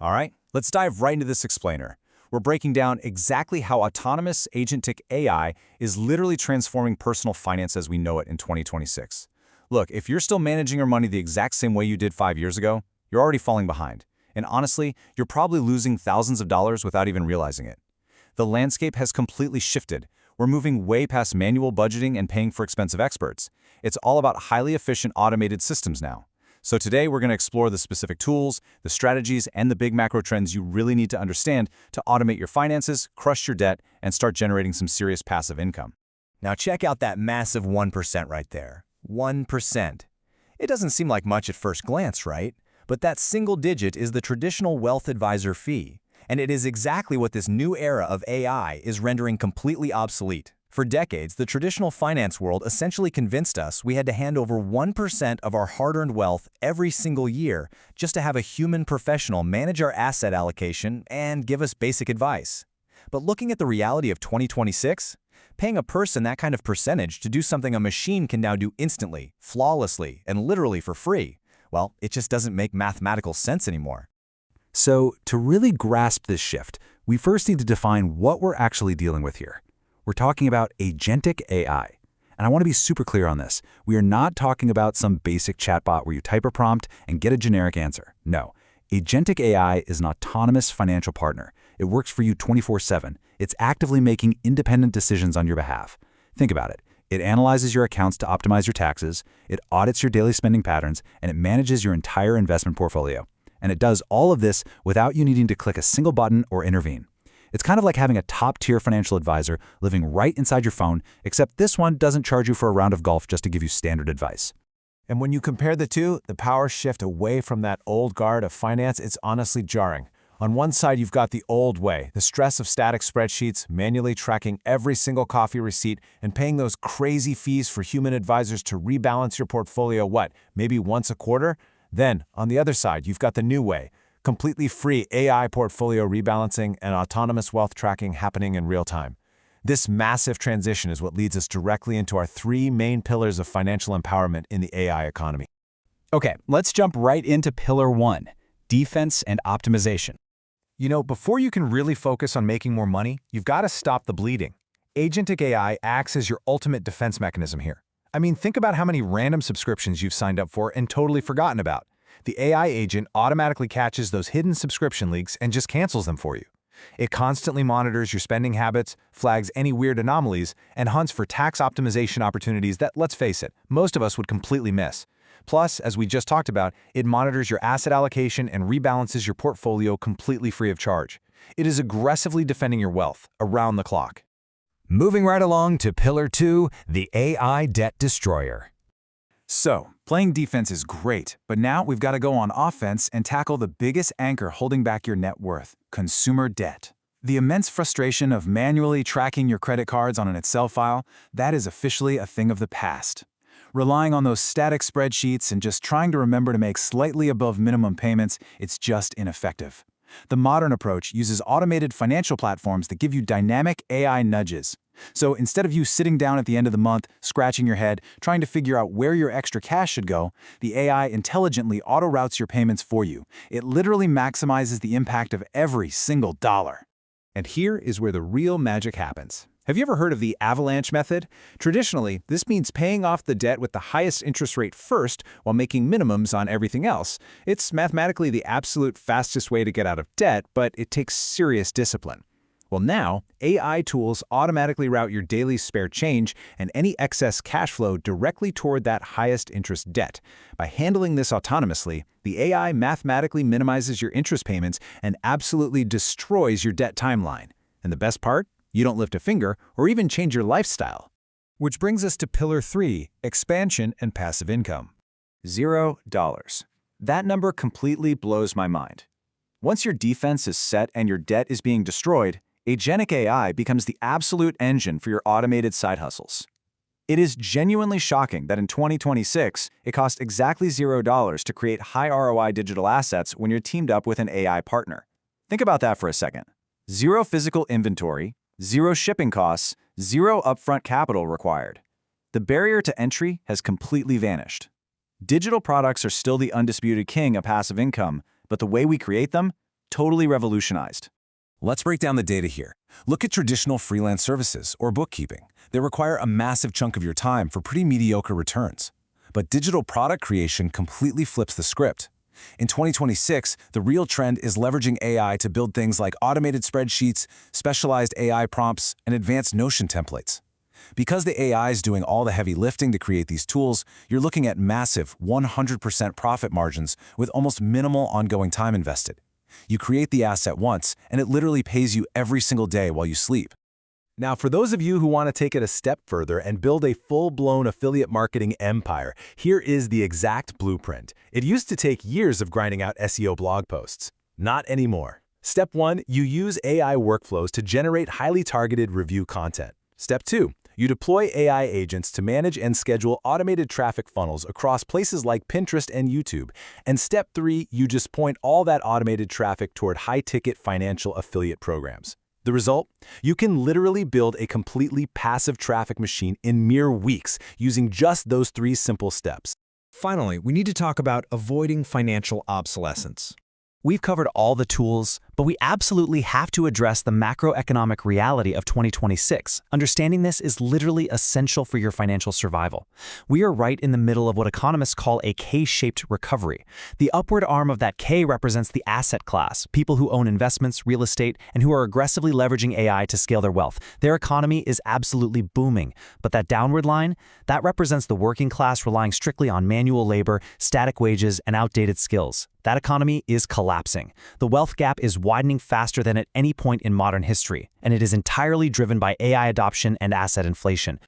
All right, let's dive right into this explainer. We're breaking down exactly how autonomous agentic AI is literally transforming personal finance as we know it in 2026. Look, if you're still managing your money the exact same way you did 5 years ago, you're already falling behind. And honestly, you're probably losing thousands of dollars without even realizing it. The landscape has completely shifted. We're moving way past manual budgeting and paying for expensive experts. It's all about highly efficient automated systems now. So today we're going to explore the specific tools, the strategies, and the big macro trends you really need to understand to automate your finances, crush your debt, and start generating some serious passive income. Now check out that massive 1% right there. 1%. It doesn't seem like much at first glance, right? But that single digit is the traditional wealth advisor fee. And it is exactly what this new era of AI is rendering completely obsolete. For decades, the traditional finance world essentially convinced us we had to hand over 1% of our hard-earned wealth every single year just to have a human professional manage our asset allocation and give us basic advice. But looking at the reality of 2026, paying a person that kind of percentage to do something a machine can now do instantly, flawlessly, and literally for free, well, it just doesn't make mathematical sense anymore. So to really grasp this shift, we first need to define what we're actually dealing with here. We're talking about agentic AI. And I want to be super clear on this. We are not talking about some basic chatbot where you type a prompt and get a generic answer. No. Agentic AI is an autonomous financial partner. It works for you 24/7. It's actively making independent decisions on your behalf. Think about it. It analyzes your accounts to optimize your taxes, it audits your daily spending patterns, and it manages your entire investment portfolio. And it does all of this without you needing to click a single button or intervene. It's kind of like having a top-tier financial advisor living right inside your phone, except this one doesn't charge you for a round of golf just to give you standard advice. And when you compare the two, the power shift away from that old guard of finance, it's honestly jarring. On one side, you've got the old way, the stress of static spreadsheets, manually tracking every single coffee receipt, and paying those crazy fees for human advisors to rebalance your portfolio, maybe once a quarter? Then, on the other side, you've got the new way, completely free AI portfolio rebalancing and autonomous wealth tracking happening in real time. This massive transition is what leads us directly into our three main pillars of financial empowerment in the AI economy. Okay, let's jump right into Pillar 1, defense and optimization. You know, before you can really focus on making more money, you've got to stop the bleeding. Agentic AI acts as your ultimate defense mechanism here. I mean, think about how many random subscriptions you've signed up for and totally forgotten about. The AI agent automatically catches those hidden subscription leaks and just cancels them for you. It constantly monitors your spending habits, flags any weird anomalies, and hunts for tax optimization opportunities that, let's face it, most of us would completely miss. Plus, as we just talked about, it monitors your asset allocation and rebalances your portfolio completely free of charge. It is aggressively defending your wealth around the clock. Moving right along to Pillar 2, the AI debt destroyer. So, playing defense is great, but now we've got to go on offense and tackle the biggest anchor holding back your net worth, consumer debt. The immense frustration of manually tracking your credit cards on an Excel file, that is officially a thing of the past. Relying on those static spreadsheets and just trying to remember to make slightly above minimum payments, it's just ineffective. The modern approach uses automated financial platforms that give you dynamic AI nudges. So instead of you sitting down at the end of the month, scratching your head, trying to figure out where your extra cash should go, the AI intelligently auto-routes your payments for you. It literally maximizes the impact of every single dollar. And here is where the real magic happens. Have you ever heard of the avalanche method? Traditionally, this means paying off the debt with the highest interest rate first while making minimums on everything else. It's mathematically the absolute fastest way to get out of debt, but it takes serious discipline. Well, now, AI tools automatically route your daily spare change and any excess cash flow directly toward that highest interest debt. By handling this autonomously, the AI mathematically minimizes your interest payments and absolutely destroys your debt timeline. And the best part? You don't lift a finger or even change your lifestyle. Which brings us to Pillar 3, expansion and passive income. $0. That number completely blows my mind. Once your defense is set and your debt is being destroyed, agentic AI becomes the absolute engine for your automated side hustles. It is genuinely shocking that in 2026, it costs exactly $0 to create high ROI digital assets when you're teamed up with an AI partner. Think about that for a second. Zero physical inventory, zero shipping costs, zero upfront capital required. The barrier to entry has completely vanished. Digital products are still the undisputed king of passive income, but the way we create them? totally revolutionized. Let's break down the data here. Look at traditional freelance services or bookkeeping. They require a massive chunk of your time for pretty mediocre returns. But digital product creation completely flips the script. In 2026, the real trend is leveraging AI to build things like automated spreadsheets, specialized AI prompts, and advanced Notion templates. Because the AI is doing all the heavy lifting to create these tools, you're looking at massive 100% profit margins with almost minimal ongoing time invested. You create the asset once, and it literally pays you every single day while you sleep. Now, for those of you who want to take it a step further and build a full-blown affiliate marketing empire, here is the exact blueprint. It used to take years of grinding out SEO blog posts. Not anymore. Step 1, you use AI workflows to generate highly targeted review content. Step 2, you deploy AI agents to manage and schedule automated traffic funnels across places like Pinterest and YouTube. And Step 3, you just point all that automated traffic toward high-ticket financial affiliate programs. The result? You can literally build a completely passive traffic machine in mere weeks using just those 3 simple steps. Finally, we need to talk about avoiding financial obsolescence. We've covered all the tools, but we absolutely have to address the macroeconomic reality of 2026. Understanding this is literally essential for your financial survival. We are right in the middle of what economists call a K-shaped recovery. The upward arm of that K represents the asset class, people who own investments, real estate, and who are aggressively leveraging AI to scale their wealth. Their economy is absolutely booming. But that downward line, that represents the working class relying strictly on manual labor, static wages, and outdated skills. That economy is collapsing. The wealth gap is widening faster than at any point in modern history, and it is entirely driven by AI adoption and asset inflation.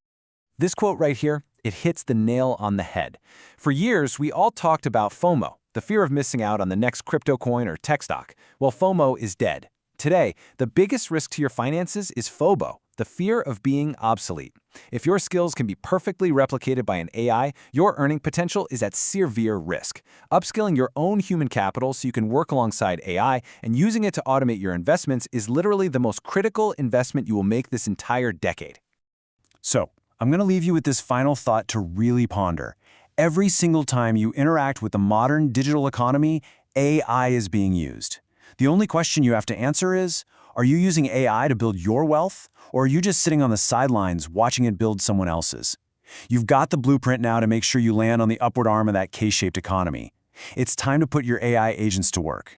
This quote right here, it hits the nail on the head. For years, we all talked about FOMO, the fear of missing out on the next crypto coin or tech stock. Well, FOMO is dead. Today, the biggest risk to your finances is FOBO, the fear of being obsolete. If your skills can be perfectly replicated by an AI, your earning potential is at severe risk. Upskilling your own human capital so you can work alongside AI and using it to automate your investments is literally the most critical investment you will make this entire decade. So, I'm going to leave you with this final thought to really ponder. Every single time you interact with the modern digital economy, AI is being used. The only question you have to answer is, are you using AI to build your wealth, or are you just sitting on the sidelines watching it build someone else's? You've got the blueprint now to make sure you land on the upward arm of that K-shaped economy. It's time to put your AI agents to work.